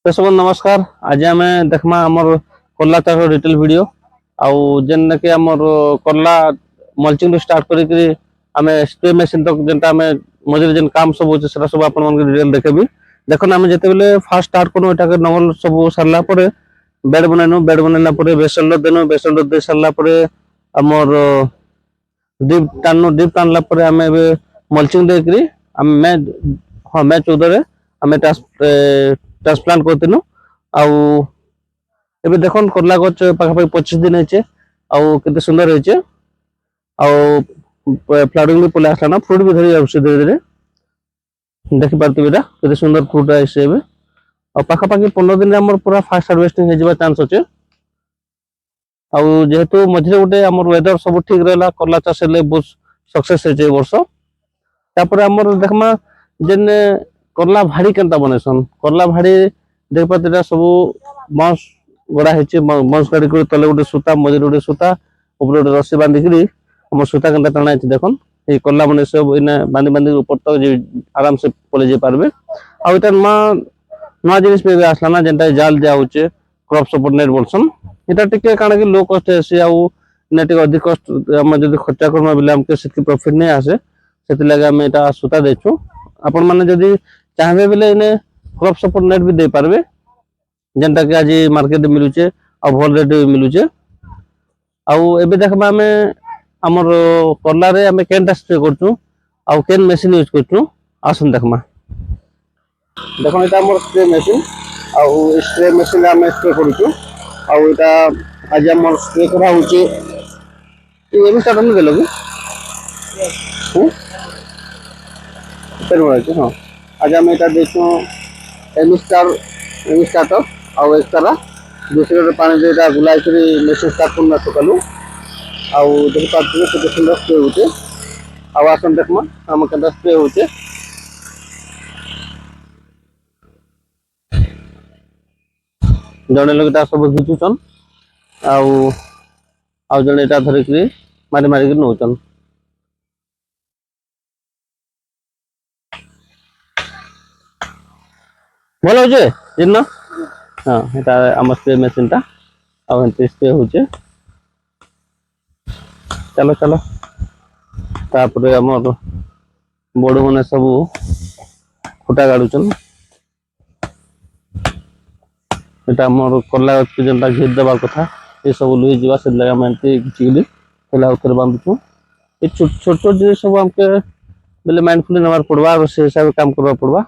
तो सब नमस्कार। आज आम देखमा आमर करला चाष डिटेल वीडियो आउ जेन के आमर करला मल्चिंग स्टार्ट करी आम स्प्रे मेसीन तक जेनटा आम मझे जेन काम सब होचे सेटा सब आपन मन डिटेल देखेबी। देखन आम जेते बेले फास्ट स्टार्ट करू एटा के नंगल सब सरला परे बेड बनाइनु, बेड बनैला परे बेसल देनु, बेसल दे सरला परे आमर डीप टानला परे आम मल्चिंग देकरी आम मे 14 रे आम ट्रांसप्लांट करथिनु। आउ एबे देखन करला गच पाखा 25 दिन हेचे आउ केते सुंदर हेचे आउ फ्लावरिंग भी पले आसला ना, फ्रूट भी धरी जाउछ धीरे धीरे देखि पारती बेटा केते सुंदर फ्रूट आइसे एबे आ पाखा पाखी 15 दिन रे हमर पूरा फास्ट हार्वेस्टिंग हे जिबा चांस होचे। आउ जेहेतु मझरे गोटे हमर वेदर सब ठीक रहला करला चाष ले बहुत सक्सेस हेचे वर्ष। तापर हमर देखमा जेन करला भाड़ी केनता बनेसन करला भाड़ी देख पातेटा सब बांस गड़ा हेचे, बांस गाड़ी कर तले गोटे सूता मझे गोटे सूता ऊपर गोटे रस्सी बांधी करी हमर सूता केनता टाणा हेचे। देखन ए करला बने सब इने बांधी बांधी ऊपर तक जे आराम से पले जे पारबे। आ एटा नवा जिनिस पे आसला ना जेनटा जाल दिया होचे क्रॉप सपोर्ट नेट बोलसन। एटा टिके काना कि लो कॉस्ट हेसे आउ नेट अधिक कॉस्ट हम जदी खर्चा करबा बिले हमके सेति प्रॉफिट नै आसे, सेति लागे हम एटा सूता देछु। आपण माने जदी चाहबे बिले इने क्रॉप सपोर्ट नेट भी दे पारबे जेनटा कि आज मार्केट मिलुचे आ भल रेट भी मिलुचे। आउ एबे देखबा हमें हमर करला रे हमें केनटा स्प्रे करछु आउ केन मशीन यूज करछु आसन देखमा। देखो एटा हमर स्प्रे मशीन आउ स्प्रे मशीन हमें स्प्रे करछु आउ एटा आज हमर स्प्रे करा होचे ए भी स्टार्ट न गेलो कि हां आज हम एटा देखो एम स्टार्टर आउ एक्स्ट्रा दूसरे पानी जेटा गुलाई करी मशीन स्टार्ट करना सकालू आउ देख पाते केते सुंदर स्प्रे होचे। आउ आसन देखमा हम केनता स्प्रे होचे जने लोगटा सब घिचुचन आउ आउ जने एटा धरि करी मारी मारी के नौचन। भलो होचे जिन्ना हां एटा हम स्प्रे मशीन ता आ एंते स्प्रे होचे। चलो चलो तापरे हमर बोर्ड मने सब खुटा गाडुचन एटा हमर करला जेनटा घेर देबा कथा ए सब लुई जीवा से लगा मानते किछिली तेला उतर बांधछु। ए छोट छोट जिनिस सब हमके बेले माइंडफुली नवार पड़वा और से हिसाब काम करबा पड़वा।